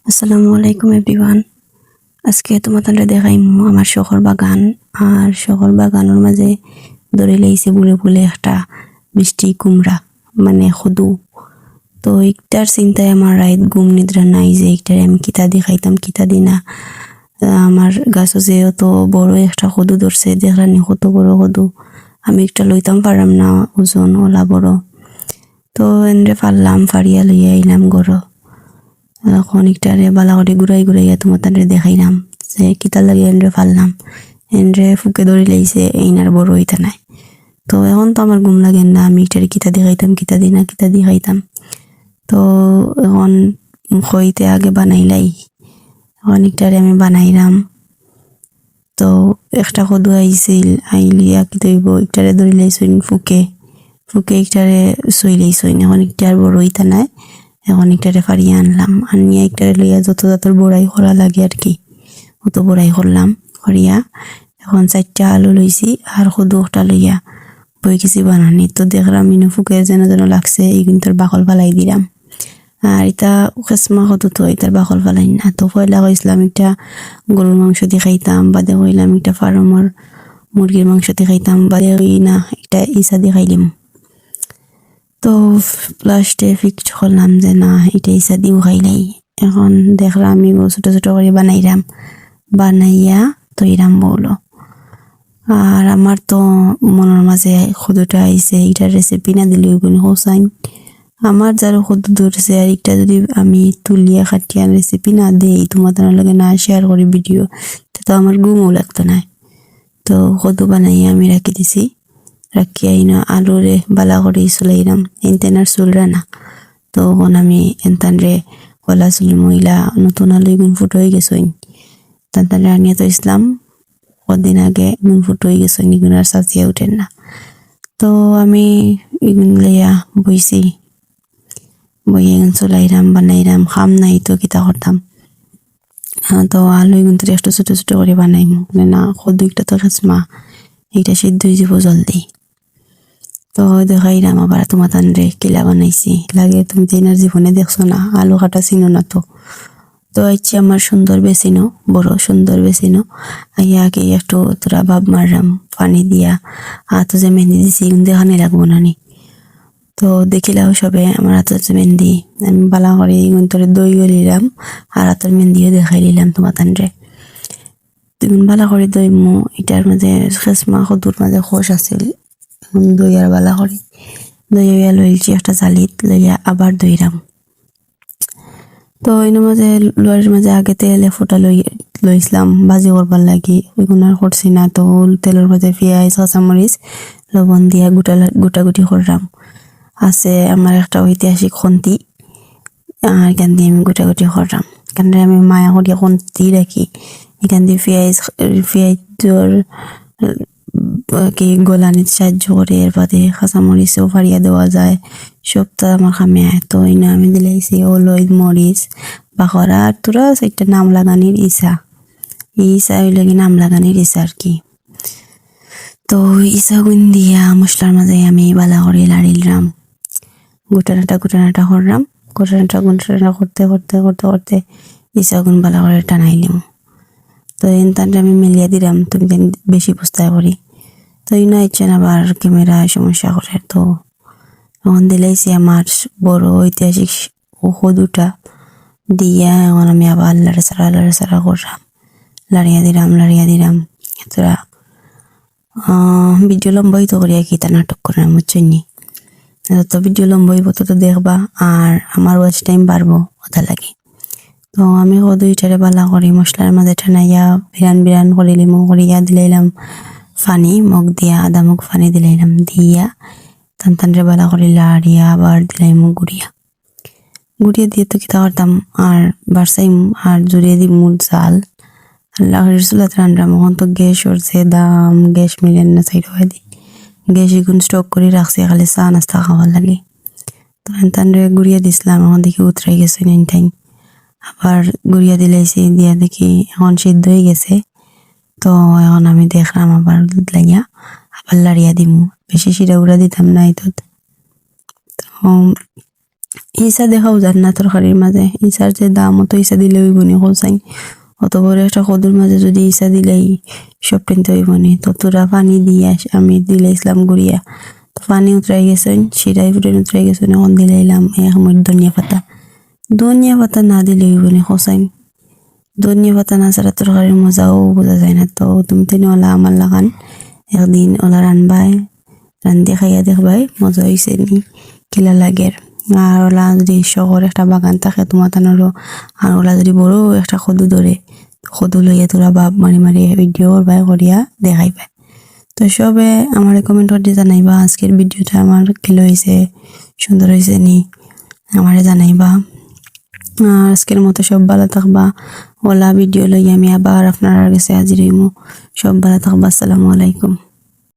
আসসালামু আলাইকুম এভরিওয়ান। আজকে তোমাদের দেখাইমু আমার শখর বাগান। আর শখর বাগানের মাঝে ধরে লাইছে বুলে বুলে একটা মিষ্টি কুমড়া, মানে খুদু। তো একটার চিন্তায় আমার রাত ঘুম নিদ্রা নাই যে একটারে আমি কিতা দি খাইতাম কিতা দি না। আমার গাছও যে অত বড় একটা খুদু ধরছে, দেখলানি কত বড় খুদু, আমি একটা লইতাম পারলাম না, ওজন ওলা বড়। তো এনরে পারলাম, ফাড়িয়া লইয়া আইলাম গড়। এখন একটারে বালা করে ঘুরাই ঘুরাইয়া তোমার তারে দেখাইলাম যে কিতা লাগে এনরে ফাললাম। এনরে ফুকে ধরে লাইছে, এইনার বড় হইতা নাই। তো এখন তো আমার ঘুম লাগেন না, আমি একটারে কিতা দি খাইতাম কিতা দি না কিতা দি খাইতাম। তো এখন খইতে আগে বানাইলাই, এখন একটারে আমি বানাইলাম। তো একটা কদু আইছিল, আইলিয়া কি তৈব একটারে ধরে লাইছইন ফুকে ফুকে একটারে সই লাইছইন। এখন একটার বড় হইতা নাই, এখন একটারে ফাড়িয়ে আনলাম, আনিয়া একটারে লইয়া যত যতর বড়াই করা লাগে আর কি অত বড়াই করলাম করিয়া। এখন 4টা আলু লইছি আর কদু একটা লইয়া বই কিছু বানানি। তো দেখলাম ইনো ফুকের যেন যেন লাগছে, এই কিন্তু বাকল ফালাই দিলাম। আর এটা খেসমা কদু তো এটার বাকল ফালাই না। তো পয়লা কইসলাম একটা গরুর মাংস দিয়ে খাইতাম, বাদে কইলাম একটা ফার্মর মুরগির মাংস দিয়ে খাইতাম, বাদে ওই না একটা ইসা দিয়ে খাইলিম। তো লাস্টে ফিক্সড করলাম যে না এটা ইসা দিও খাইলাই। এখন দেখলাম আমি ছোট ছোট করে বানাইলাম, বানাইয়া তৈরাম বলো। আর আমার তো মনের মাঝে খুদুটা আইছে, এটার রেসিপি না দিলে ওইগুলো হোসাইন। আমার যারা খুদু ধরছে আর একটা যদি আমি তুলিয়া খাটিয়া রেসিপি না দেই, তোমাদের লগে না শেয়ার করি ভিডিও, তো আমার ঘুমও লাগতো না। তো খুদু বানাইয়া আমি রাখি দিছি, রাখিয়া ইনা আলুরে বালা করে চলাইলাম, এনতেনার চুলরা না। তো এখন আমি এনতানরে কলা চুলি মহিলা নতুন আলু গুণ ফুট হয়ে গেছইন, তানতানরে আনিয়া তো ইসলাম কদিন আগে গুণ ফুট হয়ে গেছইন, ইগুন আর সাজিয়া উঠেন না। তো আমি ইগুন লইয়া বইছি, বইয়ে এগুন চলাইলাম বানাইলাম, খাম নাই তো কিতা করতাম। তো আলু এগুন তো একটু ছোট ছোট করে বানাইম, না কদু একটা তো খেসমা, এইটা সিদ্ধ হয়ে যাব জলদি। তো দেখাইলাম আবার তোমার তানরে কিলা বানাইছি, লাগে তুমি তো এনার জীবনে দেখছো না, আলু কাটা চিনো না। তো তো হচ্ছে আমার সুন্দর বেচিনো, বড় সুন্দর বেচিনো। আইয়া আগে একটু তোরা ভাব মারলাম পানি দিয়া, হাত যে মেহেন্দি দিছি দেখানি লাগবো না নি। তো দেখিলাও সবে আমার হাতের যে মেহেন্দি, আমি বালা করে এগুন তোরে দই গলিলাম আর হাতের মেহেন্দিও দেখাই দিলাম তোমার তানরে। তুমি বালা করে দই মো এটার মাঝে খেসমা কদুর মাঝে খোস আছিল, দই আর বালা করে দই লইছি একটা জালিত লইয়া আবার দইরাম। তো এর মাঝে লোয়ারের মাঝে আগে তেলে ফুটা লইছিলাম ভাজি করবার লাগি, ওইগুলো আর করছি না। তো তেলের মাঝে পেঁয়াজ কাঁচামরিচ লবণ দিয়া গুটাগুটি করলাম। আছে আমার একটা ঐতিহাসিক খন্তি, আর এখান দিয়ে আমি গুটাগুটি করলাম, এখান আমি মায়া করিয়া খন্তি রাখি। এখান দিয়ে পেঁয়াজর কি গোলানির সাহায্য করে, এর বাদে কাঁচামরিচও ফাড়িয়া দেওয়া যায়, সবটা আমার খামে আয়। তো ইনা আমি দিলাইছি হলুদ মরিচ বাখরা আর তোরা একটা নাম লাগানির ইসা, ইসা হইলে কি নাম লাগানির ইসা আর কি। তো ইসা গুন দিয়া মশলার মাঝে আমি বালা করে লাড়িলাম, গুটানাটা করলাম, গুটানাটা করতে করতে করতে করতে ইসা গুন বালা করে টানাইলাম। তো এনতানটা আমি মিলিয়ে দিলাম, তুমি বেশি বুঝতে করি। তো ইনা ইচ্ছেন আবার ক্যামেরা সমস্যা করে। তো এখন দিলাইছি আমার বড় ঐতিহাসিক দুটা দিয়া, এখন আমি আবার লাড়াচাড়া করলাম, লাড়িয়া দিলাম। তোরা ভিডিও লম্বাই তো করিয়া কি তা নাটক করে না বুঝছনি। তো ভিডিও লম্বাই তো দেখবা আর আমার ওয়াচ টাইম বাড়বো কথা লাগে। তো আমি দুইটারে বালা করি মশলার মাঝে ঠানাইয়া বিরান করে লিমো করিয়া দিলাইলাম ফানি মগ দিয়া, আধা মুখ ফানি দিলাইলাম, দিয়া তানরে বালা করে লাড়িয়া আবার দিলাইমু গুড়িয়া দিয়ে তো কিতা করতাম আর বারসাইম আর জড়িয়ে দি মুল চাল লাকড়ির চুলাতে রান্নাম। এখন তো গ্যাস উঠছে দাম, গ্যাস মিলেন না, সাইড হয়ে দি গ্যাস এগুন স্টক করে রাখছি খালি চা নাস্তা খাওয়ার লাগে। তো তানরে গুড়িয়া দিছিলাম, এখন দেখি উতরাই গেছে টাইম, আবার গুড়িয়া দিলাইছি, দিয়া দেখি এখন সিদ্ধ হয়ে গেছে। তো এখন আমি দেখলাম আবার দুধ লাগিয়া আবার লাড়িয়া দিমু, বেশি সিরা গুড়া দিতাম না। তো ইসা দেখাও যান না তরকারির মাঝে, ইসার যে দাম অত ইসা দিলে হইব নি কোসাইন, অত বড় একটা কদুর মাঝে যদি ইসা দিলেই সব কিনতে হইব নি। তো তোরা পানি দিয়ে আমি দিলে ইসলাম গুড়িয়া, তো পানি উতরাই গেছেন, শিরাই ফুটে উতরাই গেছেন, এখন দিলাইলাম এক মুঠ ধনিয়া পাতা। ধনিয়া পাতা না দিলে হইব নি কোসাইন, ধনিয়া পাতা না ছাড়া তরকারির মজাও বোঝা যায় না। তো তুমি তো ওলা আমার লাগান একদিন ওলা রানবাই, রান্ধে খাইয়া দেখবাই মজা হয়েছে নি কিলা লাগের। আর ওলা যদি শহর একটা বাগান থাকে তোমার তানোরও, আর ওলা যদি বড় একটা কদু ধরে, কদু লইয়া তোরা বাপ মারি মারি ভিডিও করবাই করিয়া দেখাই পায়। তো সবে আমার কমেন্ট করে জানাইবা আজকের ভিডিওটা আমার কিলো হয়েছে, সুন্দর হয়েছে নি আমারে জানাইবা। আর আজকের মতো সব ভালো থাকবা, ওলা ভিডিও লইয়া আমি আবার আপনার কাছে হাজির হইমু। সব ভালো থাকবা, আসসালামু আলাইকুম।